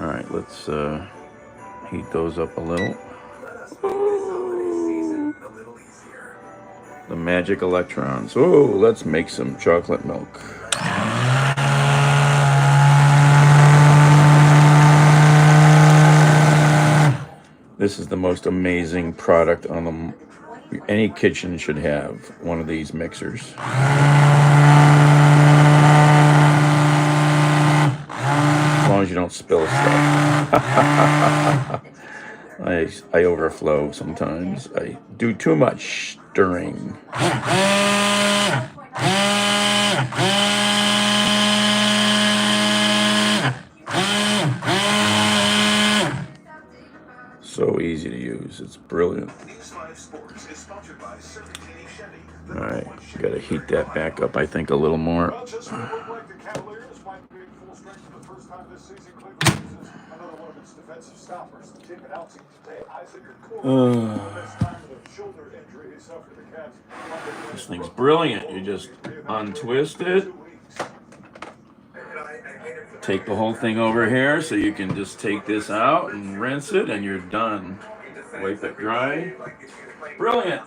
All right, let's heat those up a little. The magic electrons. Oh, let's make some chocolate milk. This is the most amazing product on the. Any kitchen should have one of these mixers. As long as you don't spill stuff. I overflow sometimes. I do too much stirring. So easy to use. It's brilliant. All right, got to heat that back up, I think, a little more. This thing's brilliant. You just untwist it. Take the whole thing over here so you can just take this out and rinse it and you're done. Wipe it dry. Brilliant.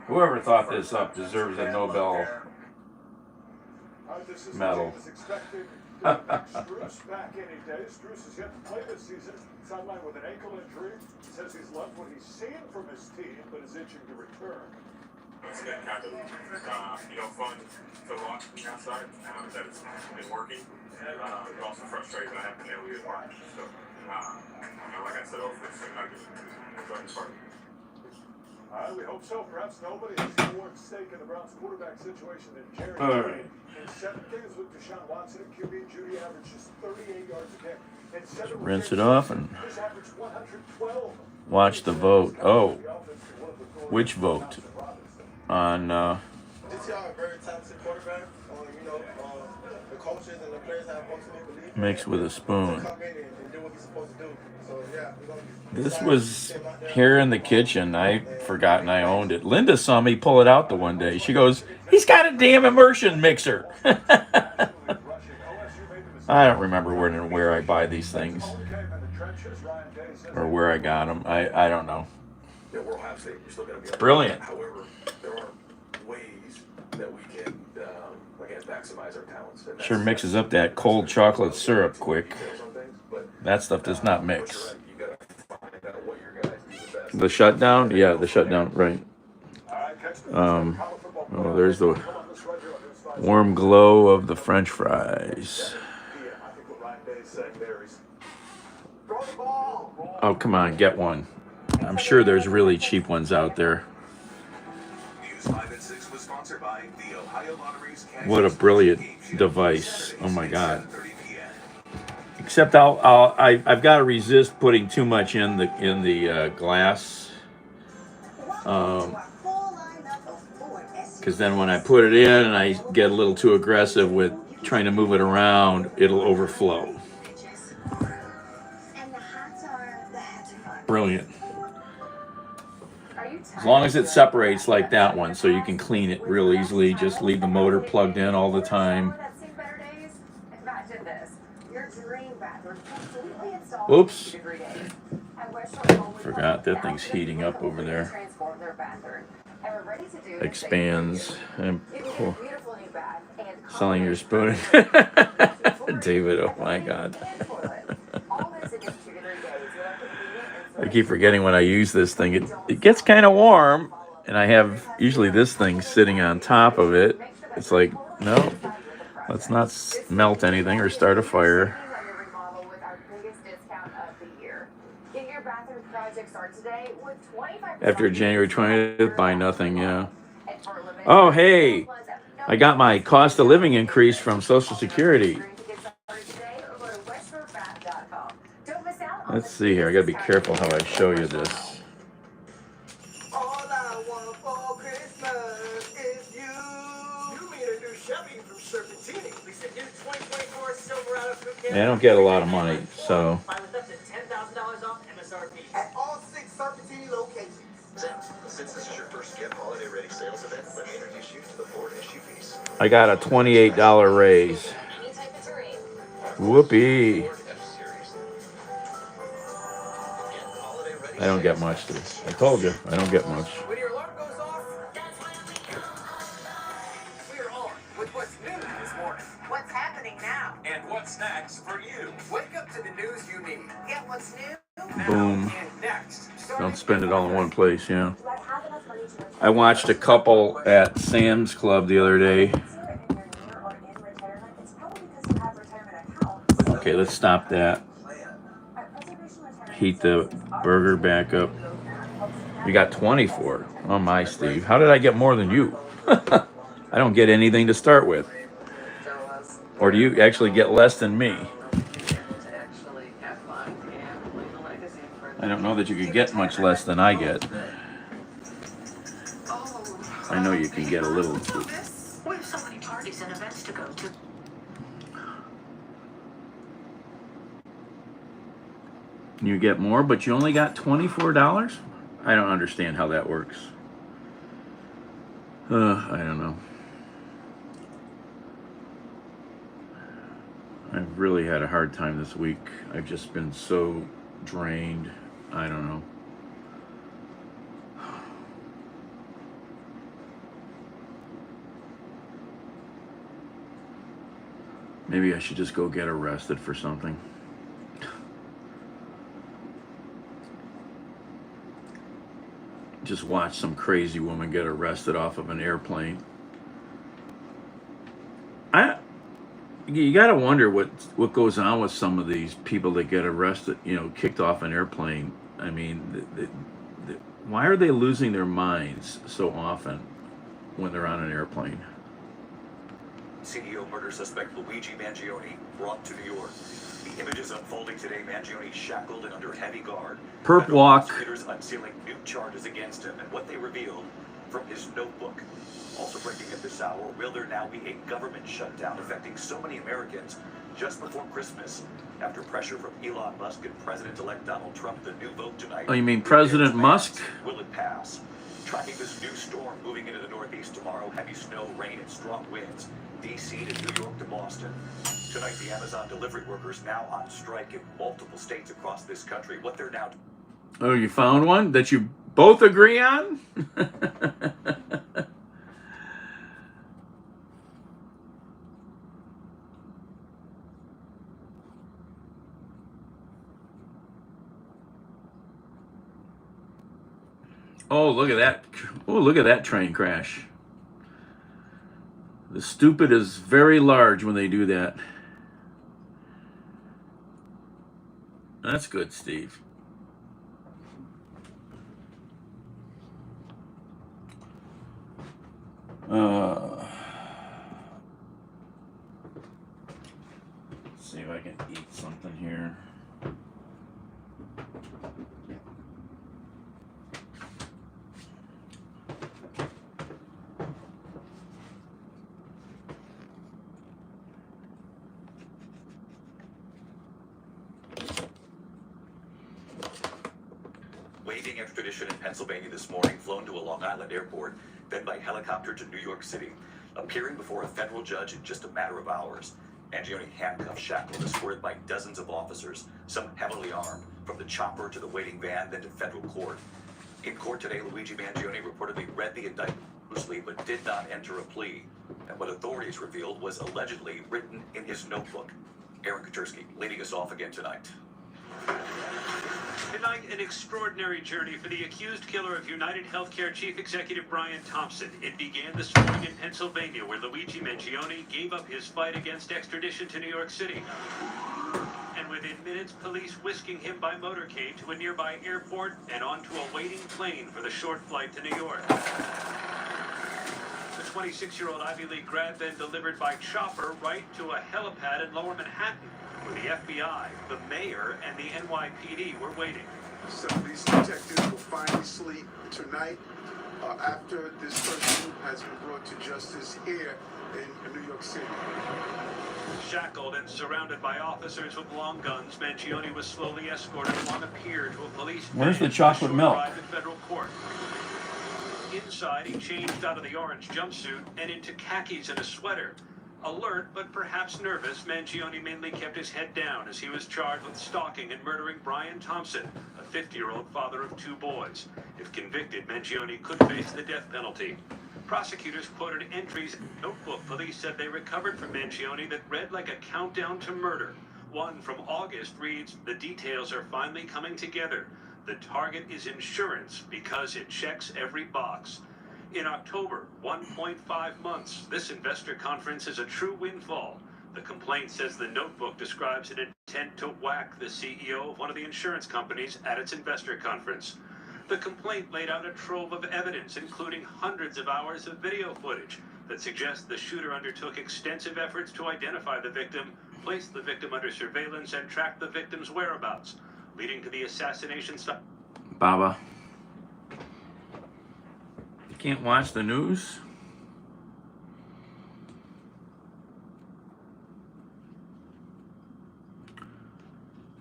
Whoever thought this up deserves a Nobel medal. Strus back any day. Strus is yet to play this season. Sidelined with an ankle injury. Says he's loved what he's seen from his team, but is itching to return. It's been kind of, fun to watch from the outside. That it's been working. It's also frustrating that I haven't been able to get watch. So, like I said, hopefully it's not just enjoy this part. We hope so. Perhaps nobody has more at stake in the Browns quarterback situation than Jerry Jeudy. In 7 games with Deshaun Watson and QB, Jeudy averages 38 yards a game. Rinse it off and watch the vote. Oh, which vote? On mixed with a spoon. This was here in the kitchen. I forgotten I owned it. Linda saw me pull it out the one day. She goes, "He's got a damn immersion mixer." I don't remember where I buy these things or where I got them. I don't know. It's brilliant. Sure mixes up that cold chocolate syrup quick. That stuff does not mix. The shutdown? Yeah, the shutdown, right. There's the warm glow of the French fries. Oh, come on, get one. I'm sure there's really cheap ones out there. What a brilliant device. Oh my God. Except I've got to resist putting too much in the glass. Because then when I put it in and I get a little too aggressive with trying to move it around, it'll overflow. Brilliant. As long as it separates like that one, so you can clean it real easily. Just leave the motor plugged in all the time. Oops. Forgot that thing's heating up over there. Expands and pull. Selling your spoon. David, oh my God. I keep forgetting when I use this thing. It gets kind of warm, and I have usually this thing sitting on top of it. It's like, no, let's not melt anything or start a fire. After January 20th, buy nothing, yeah. Oh, hey, I got my cost of living increase from Social Security. Let's see here. I gotta be careful how I show you this. Yeah, I don't get a lot of money, so. I got a $28 raise. Whoopee. I don't get much, dude. I told you, I don't get much. When your alarm goes off, we're on with what's new this morning. What's happening now? And what's next for you? Wake up to the news you need. Get what's new? Now Boom. and next. Don't spend it all in one place, yeah. I watched a couple at Sam's Club the other day. Okay, let's stop that. Heat the burger back up. You got 20 for it. Oh my, Steve. How did I get more than you? I don't get anything to start with. Or do you actually get less than me? I don't know that you could get much less than I get. I know you can get a little. We have so many parties and events to go to. You get more, but you only got $24? I don't understand how that works. I don't know. I've really had a hard time this week. I've just been so drained. I don't know. Maybe I should just go get arrested for something. Just watch some crazy woman get arrested off of an airplane. You got to wonder what goes on with some of these people that get arrested, kicked off an airplane. I mean, why are they losing their minds so often when they're on an airplane? CEO murder suspect Luigi Mangione brought to New York. The images unfolding today, Mangione shackled and under heavy guard. Perp Federal walk. prosecutors unsealing new charges against him and what they revealed from his notebook. Also breaking at this hour, will there now be a government shutdown affecting so many Americans just before Christmas? After pressure from Elon Musk and President-elect Donald Trump, the new vote tonight. Oh, you mean President Musk? Will it pass? Tracking this new storm moving into the Northeast tomorrow, heavy snow, rain, and strong winds. D.C. to New York to Boston. Tonight, the Amazon delivery workers now on strike in multiple states across this country. What they're now... Oh, you found one that you both agree on? Oh, look at that. Oh, look at that train crash. The stupid is very large when they do that. That's good, Steve. Let's see if I can eat something here. Waiving extradition in Pennsylvania this morning, flown to a Long Island airport, then by helicopter to New York City, appearing before a federal judge in just a matter of hours. Mangione handcuffed, shackled, escorted by dozens of officers, some heavily armed, from the chopper to the waiting van, then to federal court. In court today, Luigi Mangione reportedly read the indictment loosely, but did not enter a plea. And what authorities revealed was allegedly written in his notebook. Aaron Katersky leading us off again tonight. Tonight, an extraordinary journey for the accused killer of United Healthcare Chief Executive Brian Thompson. It began this morning in Pennsylvania, where Luigi Mangione gave up his fight against extradition to New York City. And within minutes, police whisking him by motorcade to a nearby airport and onto a waiting plane for the short flight to New York. The 26-year-old Ivy League grad then delivered by chopper right to a helipad in Lower Manhattan, where the FBI, the mayor, and the NYPD were waiting. So these detectives will finally sleep tonight after this person has been brought to justice here in New York City. Shackled and surrounded by officers with long guns, Mangione was slowly escorted along a pier to a police Where's van the chocolate to milk? arrive in federal court. Inside, he changed out of the orange jumpsuit and into khakis and a sweater. Alert, but perhaps nervous, Mangione mainly kept his head down as he was charged with stalking and murdering Brian Thompson, a 50-year-old father of 2 boys. If convicted, Mangione could face the death penalty. Prosecutors quoted entries in a notebook police said they recovered from Mangione that read like a countdown to murder. One from August reads, "The details are finally coming together. The target is insurance because it checks every box." In October, 1.5 months. This investor conference is a true windfall. The complaint says the notebook describes an intent to whack the CEO of one of the insurance companies at its investor conference. The complaint laid out a trove of evidence, including hundreds of hours of video footage that suggests the shooter undertook extensive efforts to identify the victim, place the victim under surveillance, and track the victim's whereabouts, leading to the assassination. Baba. You can't watch the news?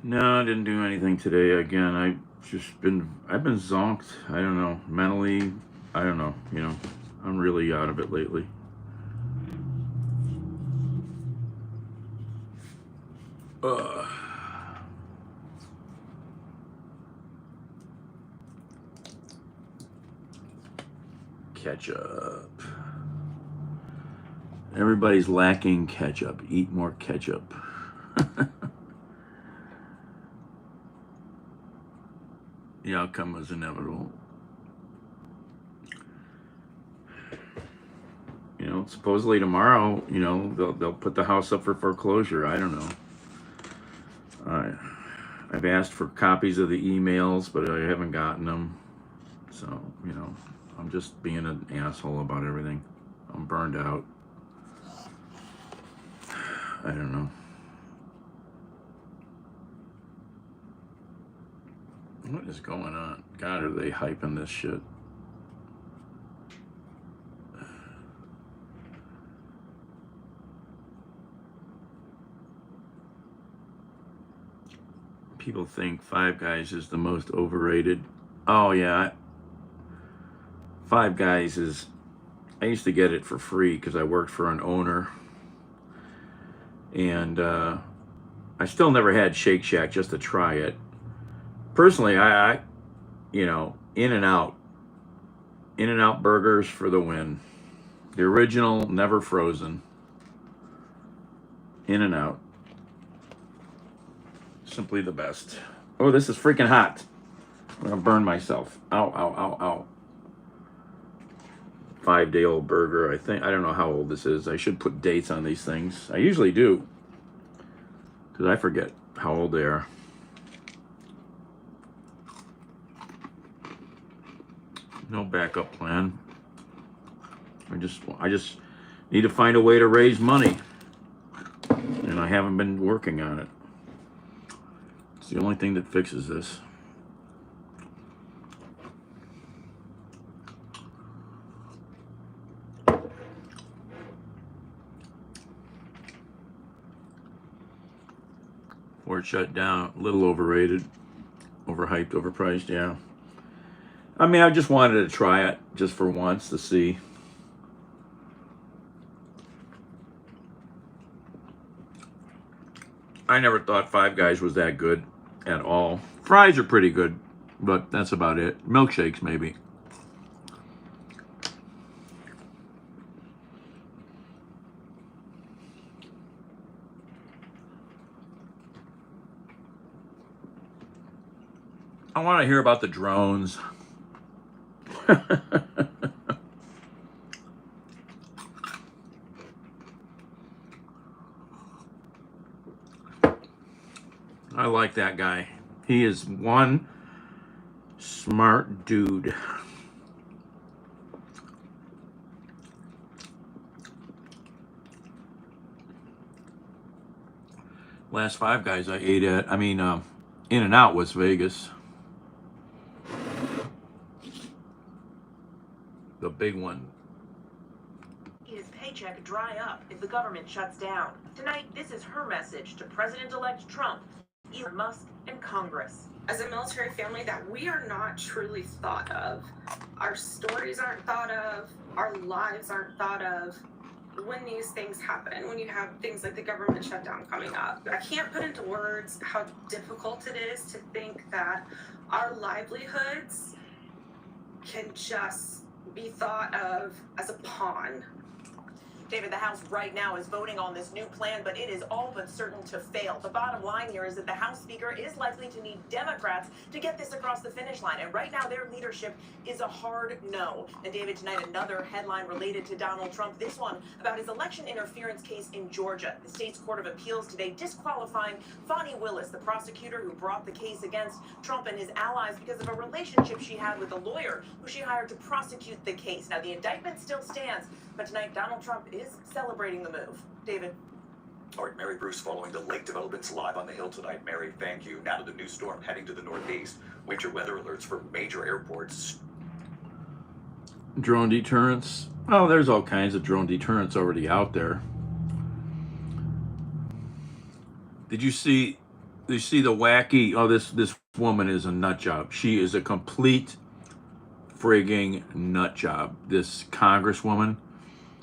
No, I didn't do anything today. Again, I've been zonked. I don't know, mentally, I don't know, I'm really out of it lately. Ketchup. Everybody's lacking ketchup. Eat more ketchup. The outcome was inevitable. Supposedly tomorrow, they'll put the house up for foreclosure. I don't know. I've asked for copies of the emails, but I haven't gotten them. So, I'm just being an asshole about everything. I'm burned out. I don't know. What is going on? God, are they hyping this shit? People think Five Guys is the most overrated. Oh yeah, Five Guys is, I used to get it for free because I worked for an owner. And I still never had Shake Shack just to try it. Personally, I In-N-Out burgers for the win. The original, never frozen. In-N-Out. Simply the best. Oh, this is freaking hot. I'm gonna burn myself. Ow, ow, ow, ow. 5-day-old burger, I think. I don't know how old this is. I should put dates on these things. I usually do, because I forget how old they are. No backup plan. I just need to find a way to raise money, and I haven't been working on it. It's the only thing that fixes this. Before it shut down, a little overrated, overhyped, overpriced, yeah. I mean, I just wanted to try it just for once to see. I never thought Five Guys was that good at all. Fries are pretty good, but that's about it. Milkshakes, maybe. I want to hear about the drones. I like that guy. He is one smart dude. Last Five Guys I ate at, In-N-Out was Vegas. The big one. His paycheck dry up if the government shuts down. Tonight, this is her message to President-elect Trump, Elon Musk, and Congress. As a military family, that we are not truly thought of. Our stories aren't thought of. Our lives aren't thought of. when these things happen, when you have things like the government shutdown coming up. I can't put into words how difficult it is to think that our livelihoods can just be thought of as a pawn. David, the House right now is voting on this new plan, but it is all but certain to fail. The bottom line here is that the House Speaker is likely to need Democrats to get this across the finish line. And right now, their leadership is a hard no. And David, tonight, another headline related to Donald Trump. This one about his election interference case in Georgia. The state's Court of Appeals today disqualifying Fani Willis, the prosecutor who brought the case against Trump and his allies because of a relationship she had with a lawyer who she hired to prosecute the case. Now, the indictment still stands, but tonight, Donald Trump is celebrating the move. David. All right, Mary Bruce, following the late developments live on the Hill tonight. Mary, thank you. Now to the new storm heading to the northeast. Winter weather alerts for major airports. Drone deterrence. Oh, there's all kinds of drone deterrence already out there. Did you see the wacky, oh, this woman is a nut job. She is a complete frigging nut job. This congresswoman,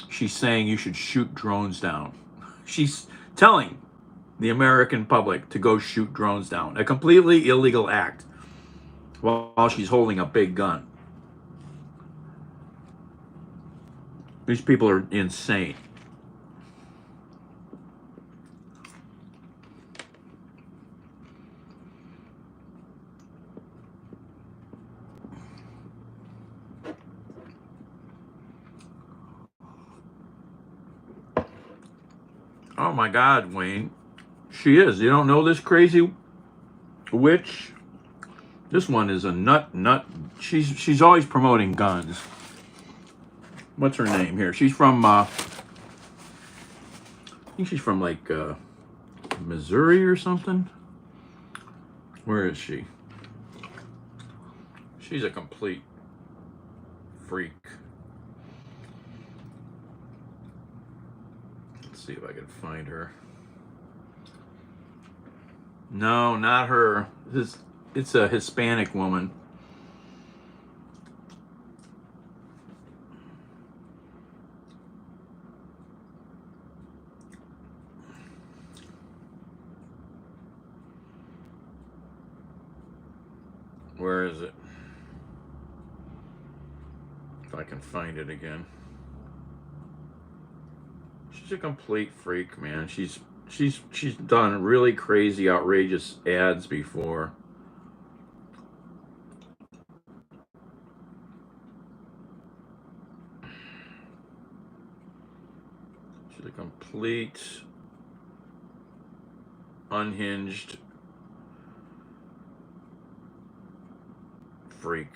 she's saying you should shoot drones down. She's telling the American public to go shoot drones down. A completely illegal act while she's holding a big gun. These people are insane. Oh my God, Wayne. She is. You don't know this crazy witch? This one is a nut. She's always promoting guns. What's her name here? She's from, I think she's from like Missouri or something. Where is she? She's a complete freak. Let's see if I can find her. No, not her. It's a Hispanic woman. Where is it? If I can find it again. She's a complete freak, man. She's done really crazy, outrageous ads before. She's a complete unhinged freak.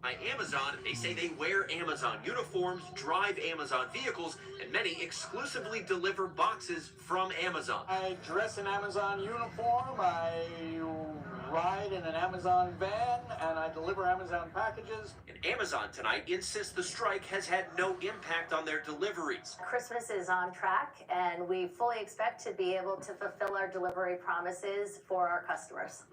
By Amazon, they say they wear Amazon uniforms, drive Amazon vehicles, and many exclusively deliver boxes from Amazon. I dress in Amazon uniform, I ride in an Amazon van, and I deliver Amazon packages. And Amazon tonight insists the strike has had no impact on their deliveries. Christmas is on track, and we fully expect to be able to fulfill our delivery promises for our customers.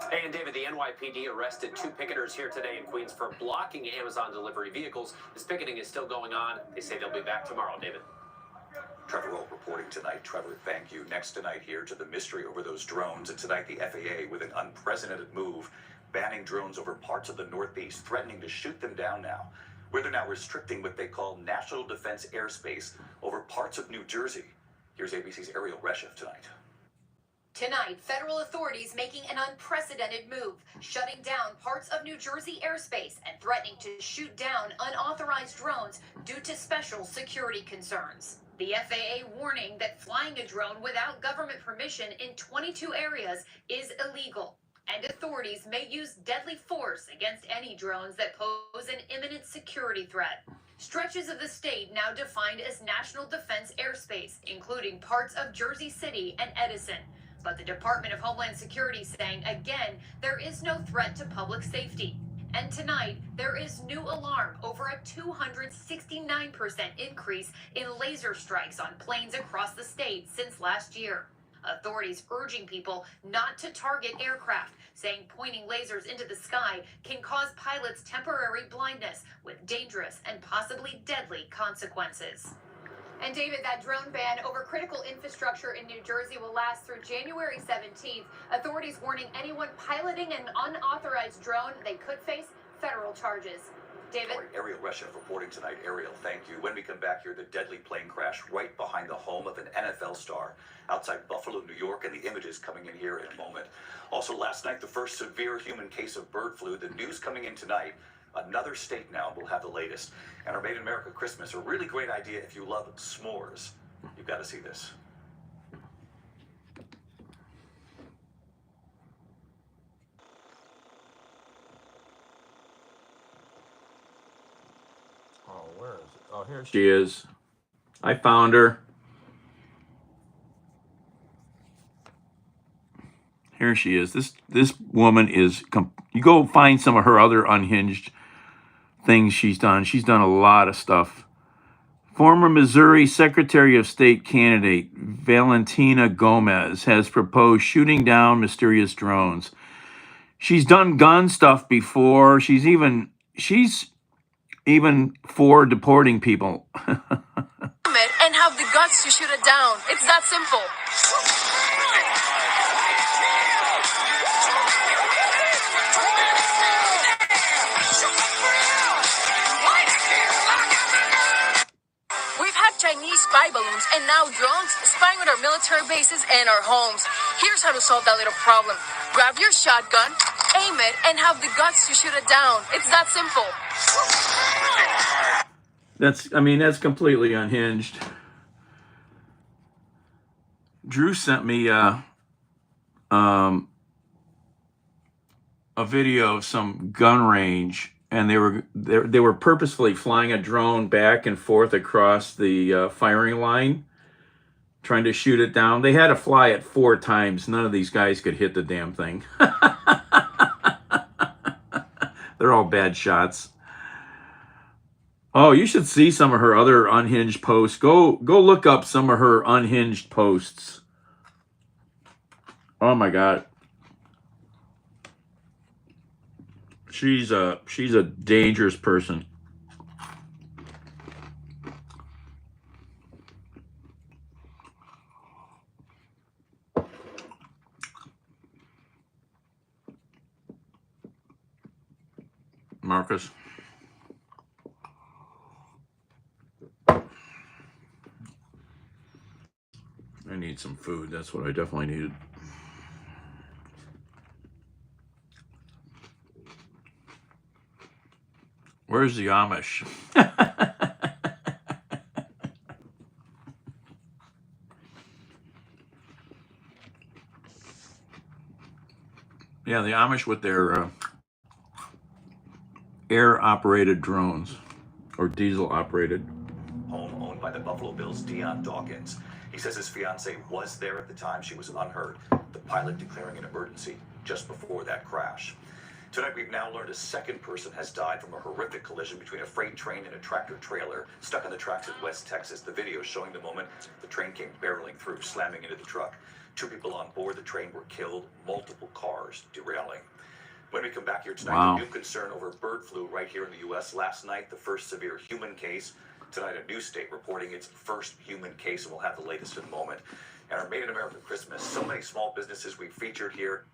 Hey, and David, the NYPD arrested 2 picketers here today in Queens for blocking Amazon delivery vehicles. This picketing is still going on. They say they'll be back tomorrow, David. Trevor Roll reporting tonight. Trevor, thank you. Next tonight here to the mystery over those drones. And tonight the FAA with an unprecedented move, banning drones over parts of the Northeast, threatening to shoot them down now. Where they're now restricting what they call national defense airspace over parts of New Jersey. Here's ABC's Ariel Resheff tonight. Tonight, federal authorities making an unprecedented move, shutting down parts of New Jersey airspace and threatening to shoot down unauthorized drones due to special security concerns. The FAA warning that flying a drone without government permission in 22 areas is illegal. and authorities may use deadly force against any drones that pose an imminent security threat. Stretches of the state now defined as national defense airspace, including parts of Jersey City and Edison. But the Department of Homeland Security saying again, there is no threat to public safety. And tonight, there is new alarm over a 269% increase in laser strikes on planes across the state since last year. Authorities urging people not to target aircraft, saying pointing lasers into the sky can cause pilots temporary blindness with dangerous and possibly deadly consequences. And David, that drone ban over critical infrastructure in New Jersey will last through January 17th. Authorities warning anyone piloting an unauthorized drone, they could face federal charges. David? Ariel Resheff reporting tonight. Ariel, thank you. When we come back here, the deadly plane crash right behind the home of an NFL star outside Buffalo, New York, and the images coming in here in a moment. Also, last night, the first severe human case of bird flu. The news coming in tonight. Another state now will have the latest. And our Made in America Christmas, a really great idea if you love s'mores. You've got to see this. Oh, where is it? Oh, here she is. I found her. Here she is. This woman is. You go find some of her other unhinged things she's done. She's done a lot of stuff. Former Missouri Secretary of State candidate Valentina Gomez has proposed shooting down mysterious drones. She's done gun stuff before. She's even for deporting people. And have the guts to shoot it down. It's that simple. We've had Chinese spy balloons and now drones spying on our military bases and our homes. Here's how to solve that little problem. Grab your shotgun, aim it, and have the guts to shoot it down. It's that simple. That's completely unhinged. Drew sent me a video of some gun range, and they were purposefully flying a drone back and forth across the firing line, trying to shoot it down. They had to fly it 4 times. None of these guys could hit the damn thing. They're all bad shots. Oh, you should see some of her other unhinged posts. Go look up some of her unhinged posts. Oh my God. She's a dangerous person. Marcus. I need some food. That's what I definitely needed. Where's the Amish? Yeah, the Amish with their air-operated drones or diesel-operated. Home owned by the Buffalo Bills' Deion Dawkins. He says his fiancée was there at the time she was unhurt, the pilot declaring an emergency just before that crash. Tonight, we've now learned a second person has died from a horrific collision between a freight train and a tractor trailer stuck on the tracks in West Texas. The video showing the moment the train came barreling through, slamming into the truck. 2 people on board the train were killed, multiple cars derailing. When we come back here tonight, Wow. The new concern over bird flu right here in the U.S. Last night, the first severe human case. Tonight, a new state reporting its first human case, and we'll have the latest in a moment. And our Made in America Christmas, so many small businesses we featured here.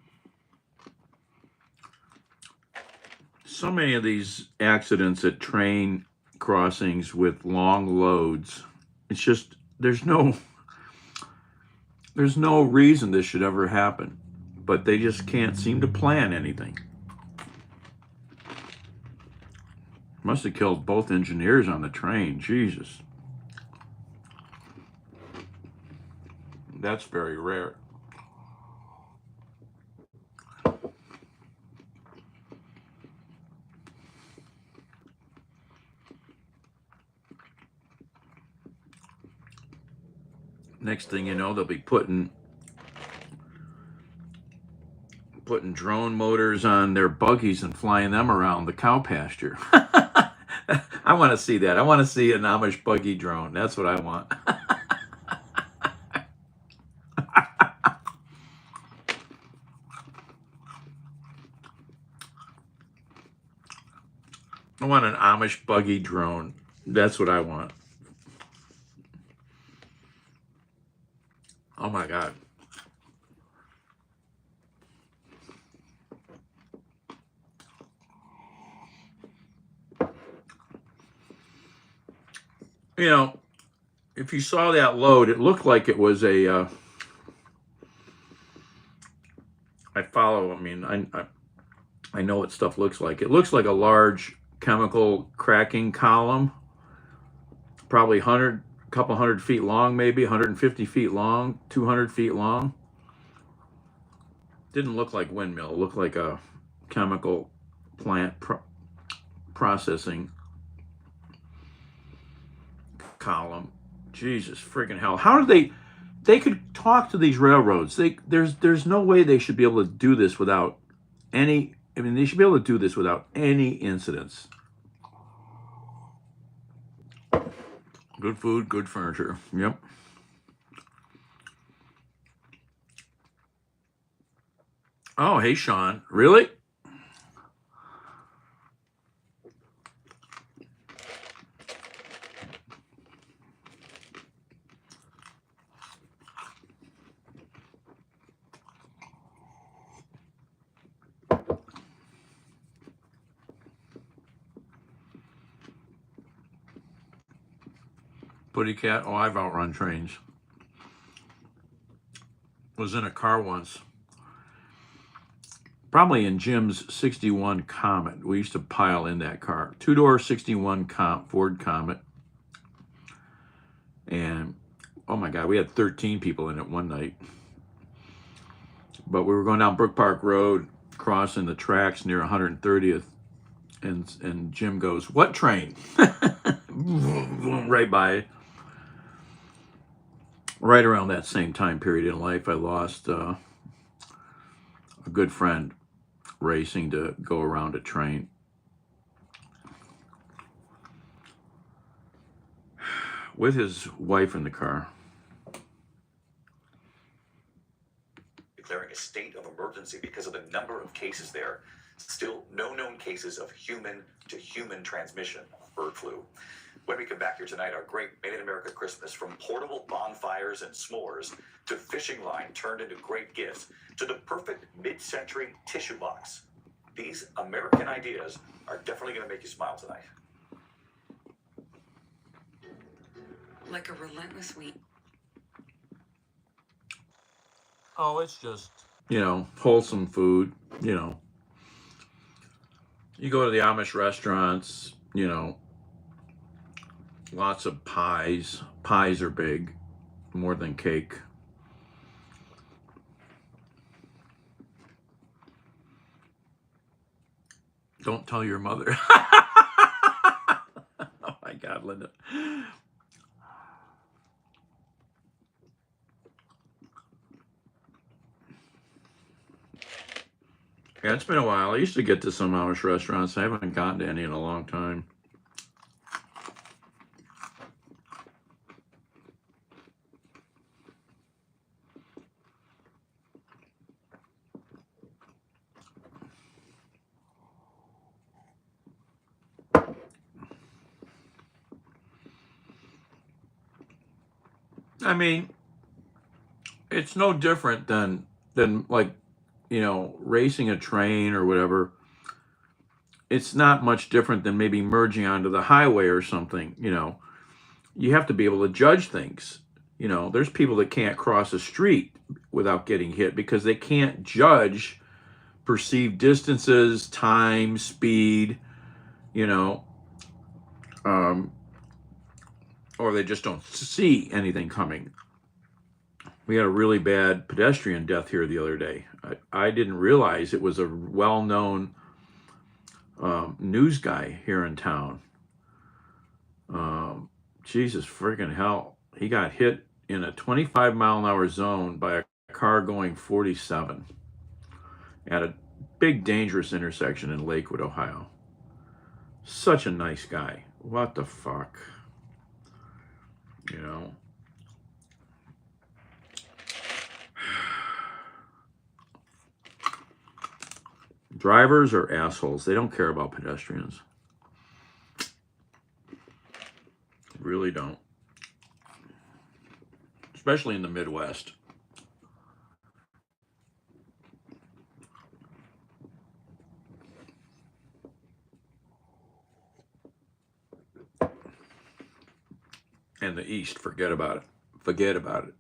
So many of these accidents at train crossings with long loads. It's just, there's no reason this should ever happen, but they just can't seem to plan anything. Must have killed both engineers on the train. Jesus. That's very rare. Next thing you know, they'll be putting drone motors on their buggies and flying them around the cow pasture. I want to see that. I want to see an Amish buggy drone. That's what I want. I want an Amish buggy drone. That's what I want. Oh my God. You know, if you saw that load, it looked like it was a, I know what stuff looks like. It looks like a large chemical cracking column, probably a couple hundred feet long, maybe 150 feet long, 200 feet long. Didn't look like windmill. It looked like a chemical plant processing column. Jesus freaking hell. How do they could talk to these railroads. There's no way they should be able to do this without any, they should be able to do this without any incidents. Good food, good furniture. Yep. Oh, hey, Sean. Really? Putty Cat. Oh, I've outrun trains. Was in a car once. Probably in Jim's 61 Comet. We used to pile in that car. Two-door 61 Ford Comet. And, oh my God, we had 13 people in it one night. But we were going down Brook Park Road, crossing the tracks near 130th. And Jim goes, "What train?" Right by. Right around that same time period in life, I lost a good friend racing to go around a train. With his wife in the car. Declaring a state of emergency because of the number of cases there. Still no known cases of human-to-human transmission of bird flu. When we come back here tonight, our great Made in America Christmas, from portable bonfires and s'mores to fishing line turned into great gifts to the perfect mid-century tissue box. These American ideas are definitely going to make you smile tonight. Like a relentless week. Oh, it's just, wholesome food, You go to the Amish restaurants, lots of pies. Pies are big, more than cake. Don't tell your mother. Oh my God, Linda. Yeah, it's been a while. I used to get to some Amish restaurants. I haven't gotten to any in a long time. It's no different than like, racing a train or whatever. It's not much different than maybe merging onto the highway or something. You have to be able to judge things. There's people that can't cross a street without getting hit because they can't judge perceived distances, time, speed, or they just don't see anything coming. We had a really bad pedestrian death here the other day. I didn't realize it was a well-known news guy here in town. Jesus friggin' hell. He got hit in a 25-mile-an-hour zone by a car going 47 at a big dangerous intersection in Lakewood, Ohio. Such a nice guy. What the fuck? You know? Drivers are assholes. They don't care about pedestrians. Really don't. Especially in the Midwest. And the East, forget about it. Forget about it.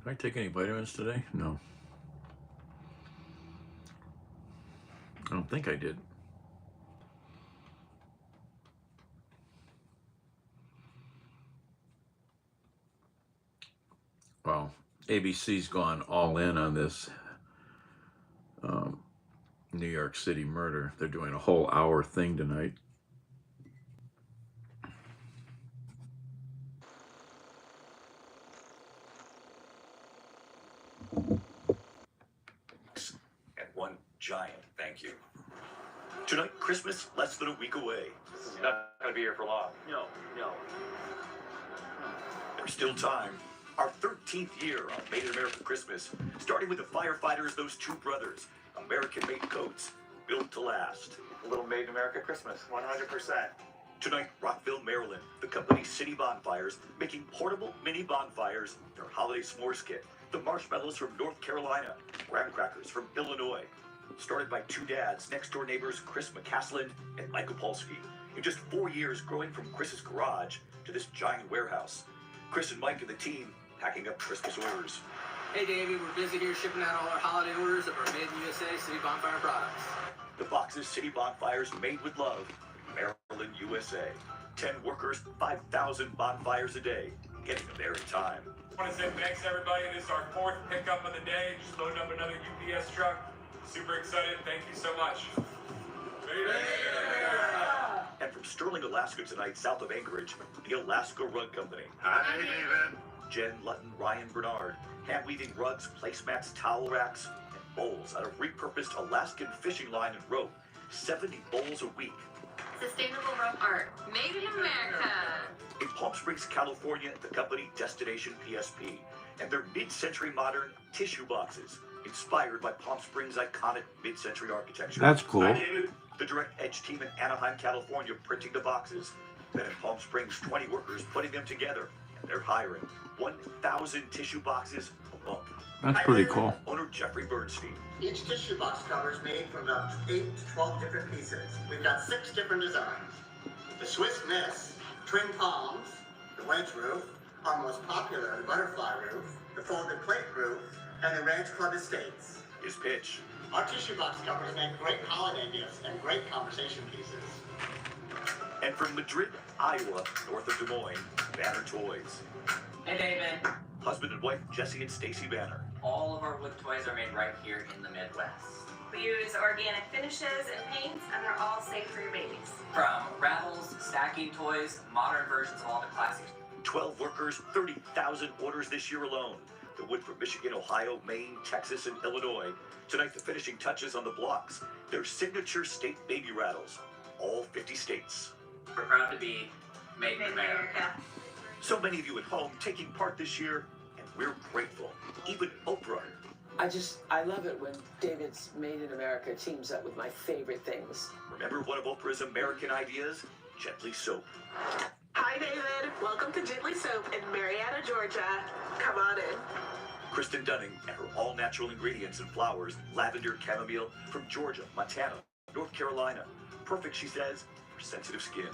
Did I take any vitamins today? No. I don't think I did. Well, ABC's gone all in on this New York City murder. They're doing a whole hour thing tonight. And one giant thank you. Tonight, Christmas less than a week away. This is not going to be here for long. No. There's still time. Our 13th year on Made in America Christmas, starting with the firefighters, those two brothers, American-made coats, built to last. A little Made in America Christmas, 100%. Tonight, Rockville, Maryland, the company City Bonfires, making portable mini bonfires, their holiday s'mores kit, the marshmallows from North Carolina, graham crackers from Illinois. Started by two dads, next-door neighbors Chris McCaslin and Michael Polsky. In just 4 years, growing from Chris's garage to this giant warehouse. Chris and Mike and the team packing up Christmas orders. Hey, Davey, we're busy here shipping out all our holiday orders of our Made in USA City Bonfire products. The boxes City Bonfires made with love, Maryland, USA. 10 workers, 5,000 bonfires a day, getting them there in time. I want to say thanks everybody. This is our 4th pickup of the day. Just loading up another UPS truck. Super excited. Thank you so much. And from Sterling, Alaska tonight, south of Anchorage, the Alaska Rug Company. Hi, David. Jen Lutton, Ryan Bernard, hand-weaving rugs, placemats, towel racks, and bowls out of repurposed Alaskan fishing line and rope. 70 bowls a week. Sustainable rope art, made in America. In Palm Springs, California, the company Destination PSP and their mid-century modern tissue boxes, inspired by Palm Springs' iconic mid-century architecture. That's cool. The Direct Edge team in Anaheim, California, printing the boxes. Then in Palm Springs, 20 workers putting them together. And they're hiring 1,000 tissue boxes a month. That's pretty cool. Owner Jeffrey Bernstein. Each tissue box cover is made from about 8 to 12 different pieces. We've got 6 different designs. The Swiss Miss, Twin Palms, the wedge roof, our most popular, the butterfly roof, the folded plate roof, and the Ranch Club Estates. His pitch. Our tissue box covers make great holiday gifts and great conversation pieces. And from Madrid, Iowa, north of Des Moines, Banner Toys. Hey, David. Husband and wife Jesse and Stacy Banner. All of our wood toys are made right here in the Midwest. We use organic finishes and paints, and they're all safe for your babies. From raffles, stacking toys, modern versions of all the classics. 12 workers, 30,000 orders this year alone. The wood from Michigan, Ohio, Maine, Texas, and Illinois. Tonight, the finishing touches on the blocks. Their signature state baby rattles. All 50 states. We're proud to be made in America. So many of you at home taking part this year, and we're grateful. Even Oprah. I love it when David's Made in America teams up with my favorite things. Remember one of Oprah's American ideas? Gently Soap. Hi, David. Welcome to Gently Soap in Marietta, Georgia. Come on in. Kristen Dunning and her all-natural ingredients and flowers, lavender chamomile from Georgia, Montana, North Carolina. Perfect, she says, for sensitive skin.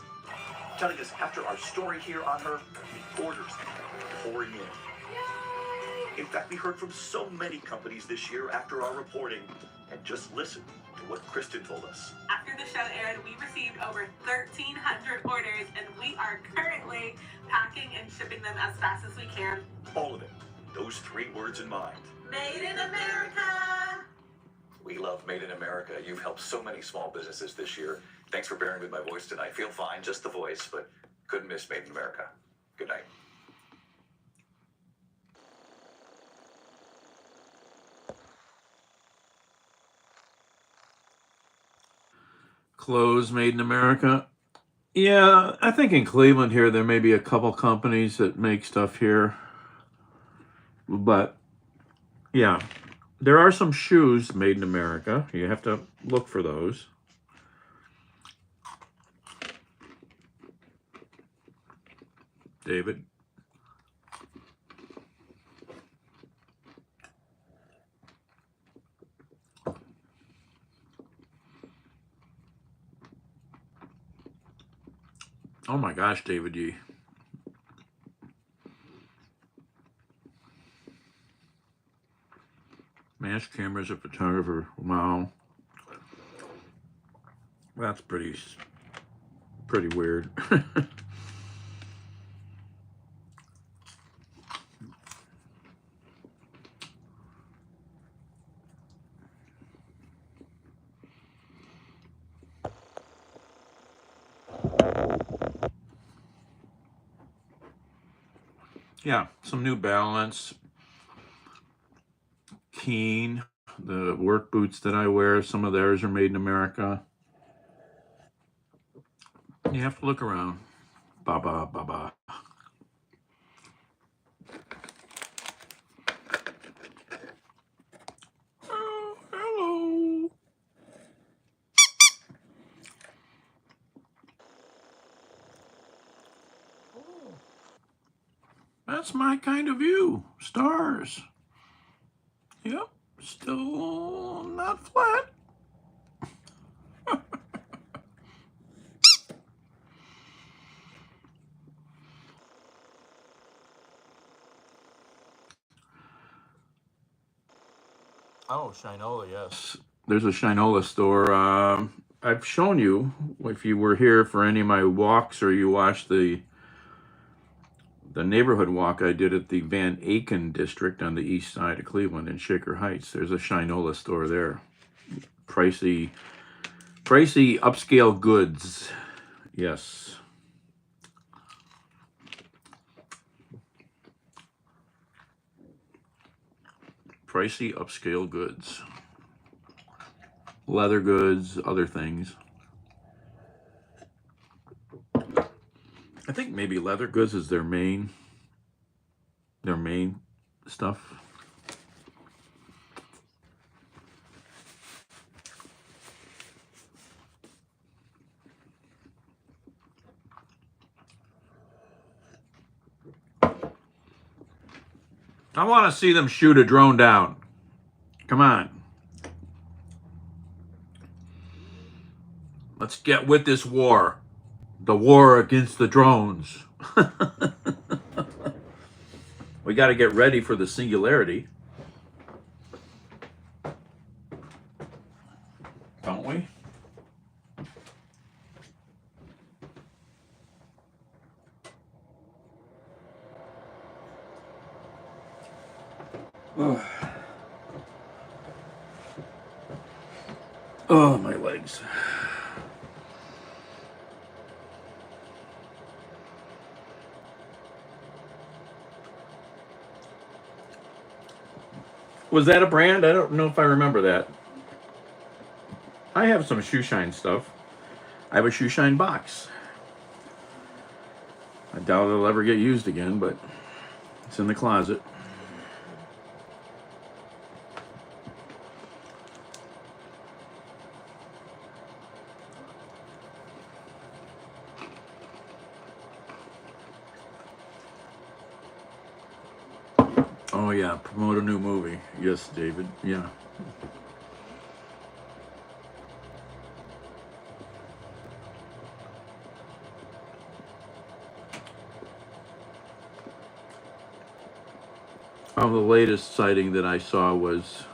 Telling us after our story here on her, the orders pouring in. In fact, we heard from so many companies this year after our reporting, And just listen to what Kristen told us. After the show aired, we received over 1,300 orders, and we are currently packing and shipping them as fast as we can. All of it. Those 3 words in mind. Made in America! We love Made in America. You've helped so many small businesses this year. Thanks for bearing with my voice tonight. Feel fine, just the voice, but couldn't miss Made in America. Good night. Clothes made in America. Yeah, I think in Cleveland here there may be a couple companies that make stuff here. But yeah, there are some shoes made in America. You have to look for those. David. Oh my gosh, David G. Mash cameras, a photographer. Wow. That's pretty weird. Yeah, some New Balance, Keen, the work boots that I wear, some of theirs are made in America. You have to look around. Baba, baba. Oh, hello. That's my kind of view. Stars. Yep. Still not flat. Oh, Shinola, yes. There's a Shinola store. I've shown you, if you were here for any of my walks or you watched the neighborhood walk I did at the Van Aken district on the east side of Cleveland in Shaker Heights. There's a Shinola store there. Pricey upscale goods. Yes. Pricey upscale goods. Leather goods, other things. I think maybe leather goods is their main stuff. I want to see them shoot a drone down. Come on. Let's get with this war. The war against the drones. We got to get ready for the singularity. Don't we? Oh, my legs. Was that a brand? I don't know if I remember that. I have some Shoe Shine stuff. I have a Shoe Shine box. I doubt it'll ever get used again, but it's in the closet. Oh yeah, promote a new movie. Yes, David. Yeah. Oh, the latest sighting that I saw was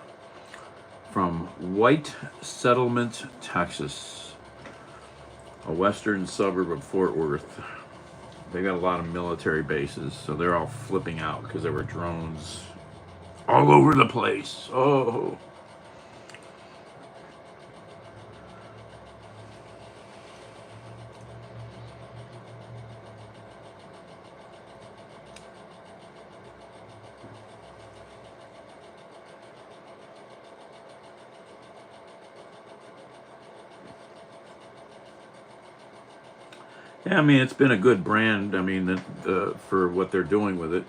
from White Settlement, Texas, a western suburb of Fort Worth. They got a lot of military bases, so they're all flipping out because there were drones all over the place. Oh. Yeah, I mean, it's been a good brand. I mean, for what they're doing with it.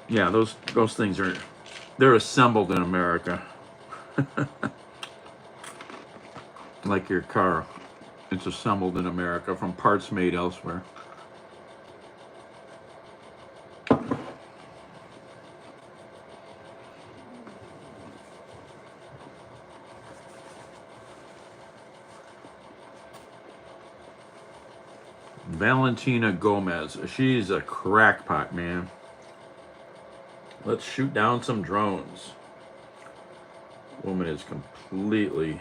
Yeah, those things they're assembled in America. Like your car. It's assembled in America from parts made elsewhere. Valentina Gomez. She's a crackpot, man. Let's shoot down some drones. Woman is completely...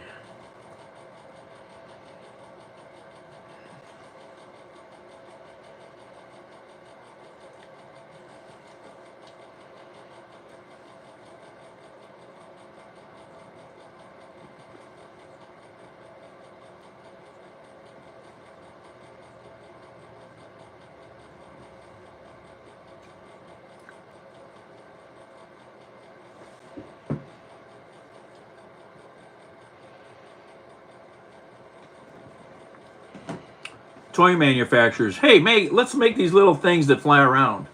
Toy manufacturers, hey, let's make these little things that fly around.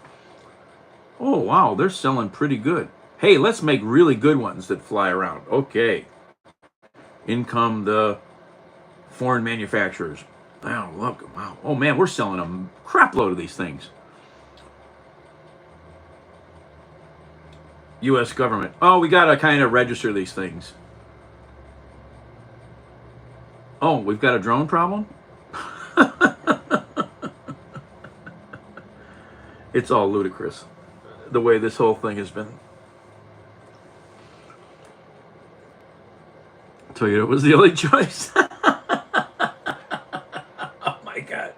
Oh, wow, they're selling pretty good. Hey, let's make really good ones that fly around. Okay. In come the foreign manufacturers. Wow, look, wow. Oh, man, we're selling a crap load of these things. U.S. government. Oh, we got to kind of register these things. Oh, we've got a drone problem? It's all ludicrous, the way this whole thing has been. Toyota was the only choice. Oh my God.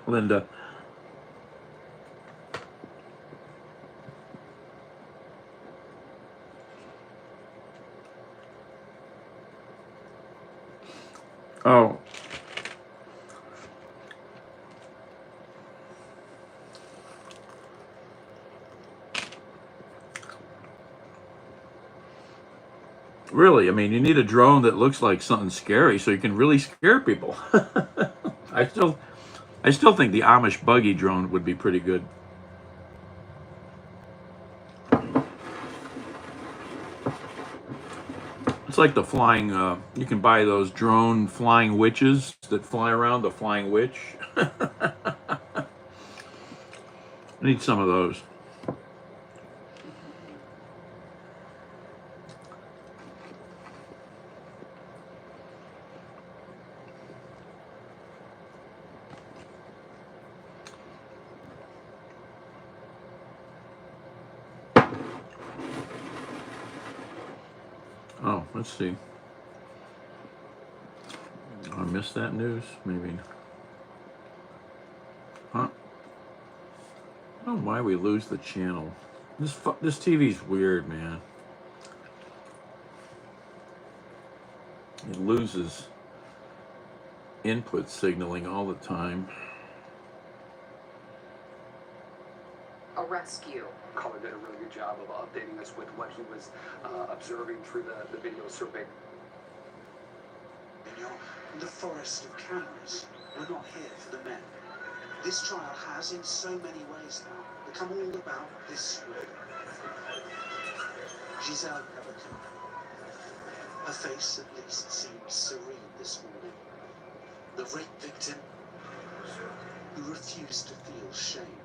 Linda. Oh. Really, I mean, you need a drone that looks like something scary so you can really scare people. I still think the Amish buggy drone would be pretty good. It's like the flying, you can buy those drone flying witches that fly around, the flying witch. I need some of those. Oh, let's see. I missed that news, maybe. Huh? I don't know why we lose the channel. This TV's weird, man. It loses input signaling all the time. A rescue. Caller did a really good job of updating us with what he was observing through the video survey. In the forest of cameras, we're not here for the men. This trial has, in so many ways now, become all about this woman. Giselle Pemberton. Her face, at least, seemed serene this morning. The rape victim who refused to feel shame.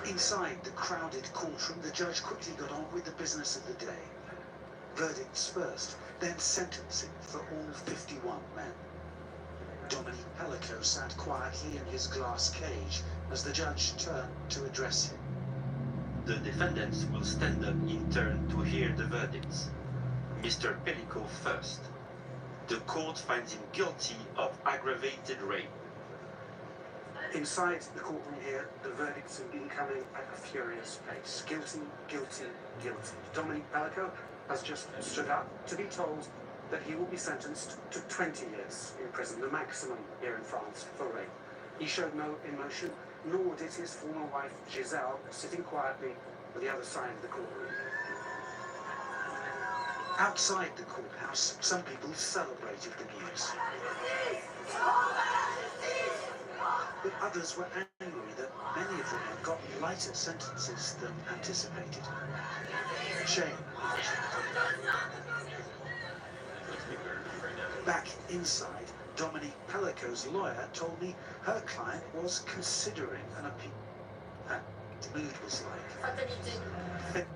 Inside the crowded courtroom, the judge quickly got on with the business of the day. verdicts first, then sentencing for all 51 men. Dominique Pellico sat quietly in his glass cage as the judge turned to address him. The defendants will stand up in turn to hear the verdicts. Mr. Pellico first. The court finds him guilty of aggravated rape. Inside the courtroom here, the verdicts have been coming at a furious pace. Guilty, guilty, guilty. Dominique Pellico has just stood up to be told that he will be sentenced to 20 years in prison, the maximum here in France for rape. He showed no emotion, nor did his former wife Giselle, sitting quietly on the other side of the courtroom. Outside the courthouse, some people celebrated the news. But others were angry that many of them had got lighter sentences than anticipated. Shame. Back inside, Dominique Pellico's lawyer told me her client was considering an appeal. And the mood was like...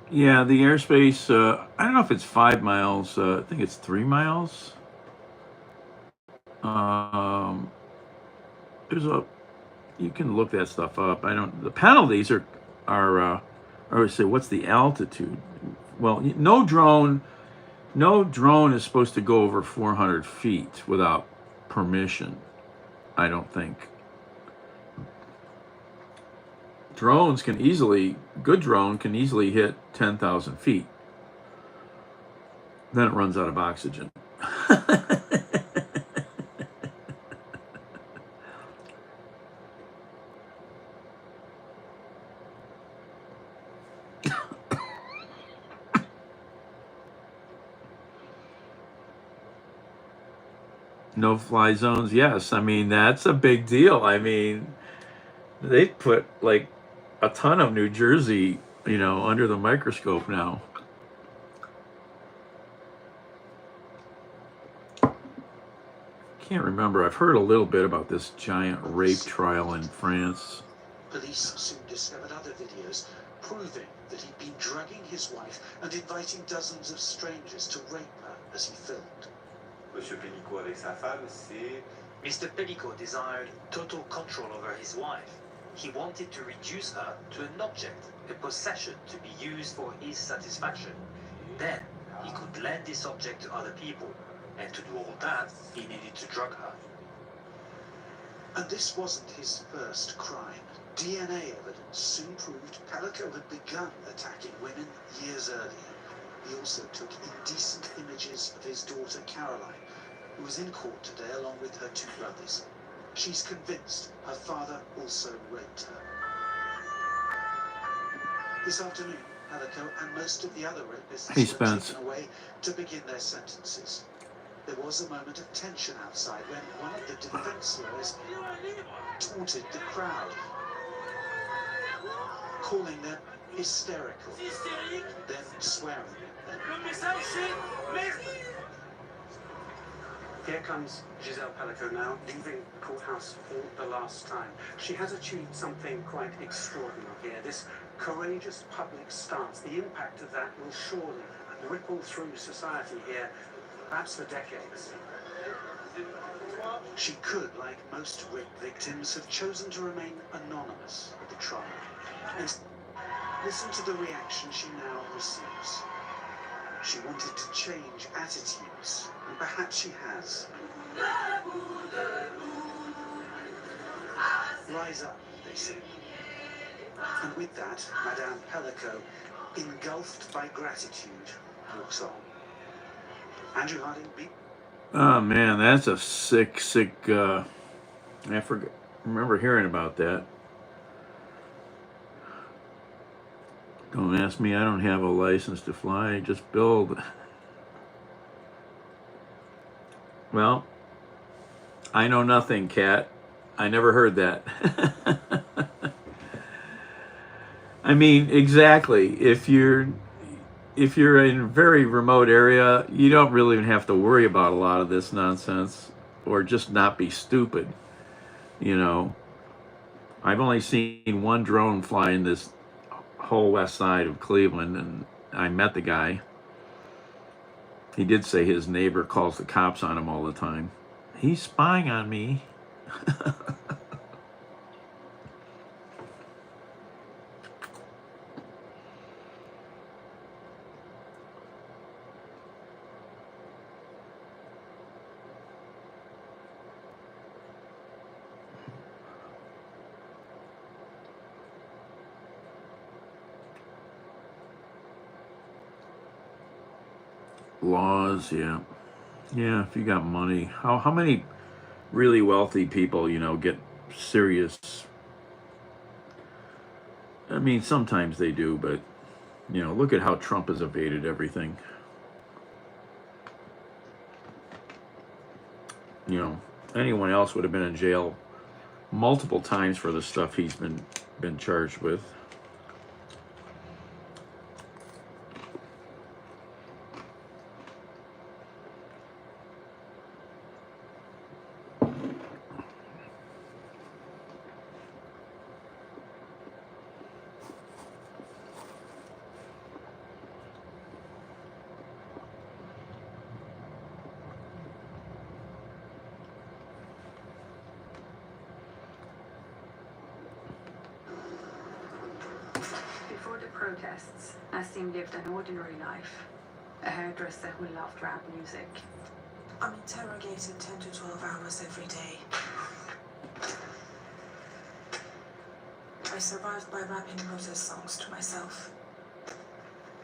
Yeah, the airspace, I don't know if it's 5 miles, I think it's 3 miles. You can look that stuff up. The penalties are I would say, what's the altitude? Well, no drone is supposed to go over 400 feet without permission, I don't think. Good drone can easily hit 10,000 feet. Then it runs out of oxygen. No-fly zones, yes. I mean, that's a big deal. I mean, they put like a ton of New Jersey, under the microscope now. Can't remember. I've heard a little bit about this giant rape trial in France. Police soon discovered other videos proving that he'd been drugging his wife and inviting dozens of strangers to rape her as he filmed. Monsieur Pellico avec sa femme, c'est... Mr. Pellico desired total control over his wife. He wanted to reduce her to an object, a possession to be used for his satisfaction. Then, he could lend this object to other people. And to do all that, he needed to drug her. And this wasn't his first crime. DNA evidence soon proved Pellico had begun attacking women years earlier. He also took indecent images of his daughter Caroline, who was in court today along with her 2 brothers. She's convinced her father also raped her. This afternoon, Pellico and most of the other rapists were taken away to begin their sentences. There was a moment of tension outside when one of the defense lawyers taunted the crowd, calling them hysterical, then swearing at them. Here comes Giselle Pellico now, leaving the courthouse for the last time. She has achieved something quite extraordinary here. This courageous public stance, the impact of that will surely ripple through society here, perhaps for decades. She could, like most rape victims, have chosen to remain anonymous at the trial. And listen to the reaction she now receives. She wanted to change attitudes, and perhaps she has. Rise up, they say. And with that, Madame Pellico, engulfed by gratitude, walks on. Andrew Harding, Oh man, that's a sick, I remember hearing about that. Don't ask me, I don't have a license to fly, I just build. Well, I know nothing, Cat. I never heard that. I mean, exactly. If you're in a very remote area, you don't really even have to worry about a lot of this nonsense, or just not be stupid, I've only seen one drone fly in this whole west side of Cleveland, and I met the guy. He did say his neighbor calls the cops on him all the time. He's spying on me. Laws, yeah. Yeah, if you got money. How many really wealthy people, you know, get serious? I mean, sometimes they do, but, you know, look at how Trump has evaded everything. You know, anyone else would have been in jail multiple times for the stuff he's been charged with. Before the protests, Nassim lived an ordinary life. A hairdresser who loved rap music. I'm interrogated 10 to 12 hours every day. I survived by rapping protest songs to myself.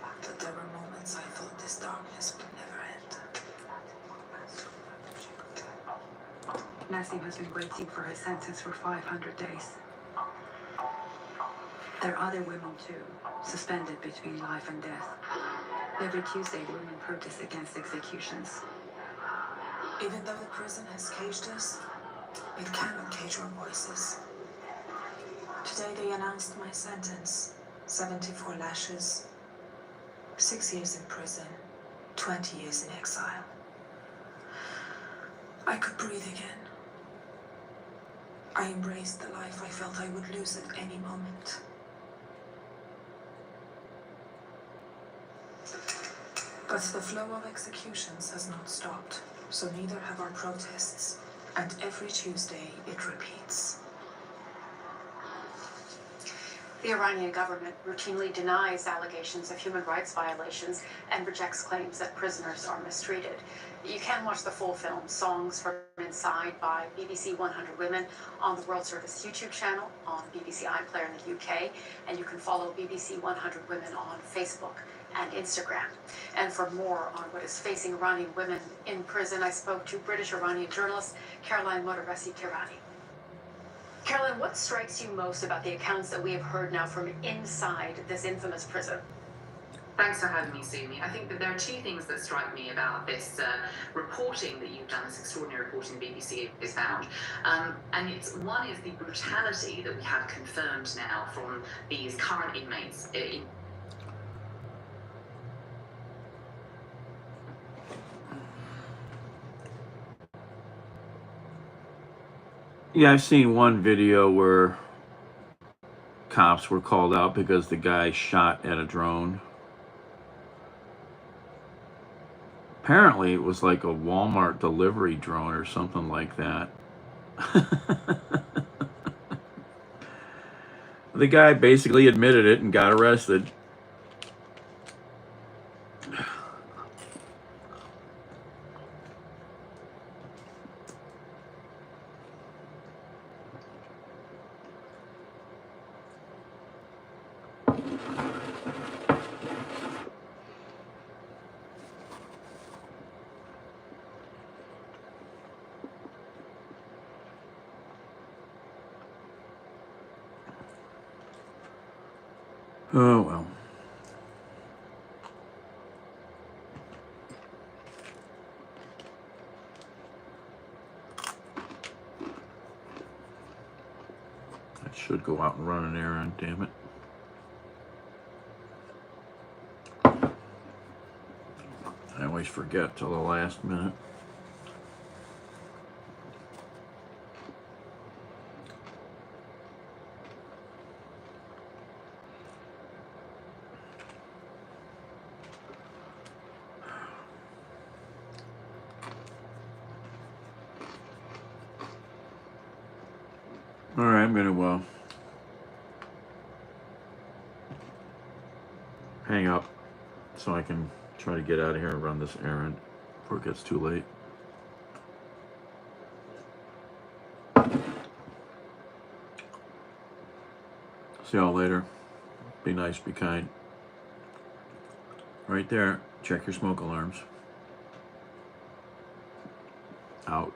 But there were moments I thought this darkness would never end. Nassim has been waiting for her sentence for 500 days. There are other women too, suspended between life and death. Every Tuesday, the women protest against executions. Even though the prison has caged us, it cannot cage our voices. Today they announced my sentence, 74 lashes, 6 years in prison, 20 years in exile. I could breathe again. I embraced the life I felt I would lose at any moment. But the flow of executions has not stopped, so neither have our protests, and every Tuesday it repeats. The Iranian government routinely denies allegations of human rights violations and rejects claims that prisoners are mistreated. You can watch the full film, Songs from Inside by BBC 100 Women, on the World Service YouTube channel, on BBC iPlayer in the UK, and you can follow BBC 100 Women on Facebook and Instagram. And for more on what is facing Iranian women in prison, I spoke to British Iranian journalist Caroline Modarressi-Tehrani. Caroline, what strikes you most about the accounts that we have heard now from inside this infamous prison? Thanks for having me, Sumi. I think that there are two things that strike me about this reporting that you've done, this extraordinary reporting the BBC has found. And one is the brutality that we have confirmed now from these current inmates. Yeah, I've seen one video where cops were called out because the guy shot at a drone. Apparently, it was like a Walmart delivery drone or something like that. The guy basically admitted it and got arrested. Oh, well. I should go out and run an errand, damn it. I always forget till the last minute. All right, I'm gonna hang up so I can try to get out of here and run this errand before it gets too late. See y'all later. Be nice, be kind. Right there, check your smoke alarms. Out.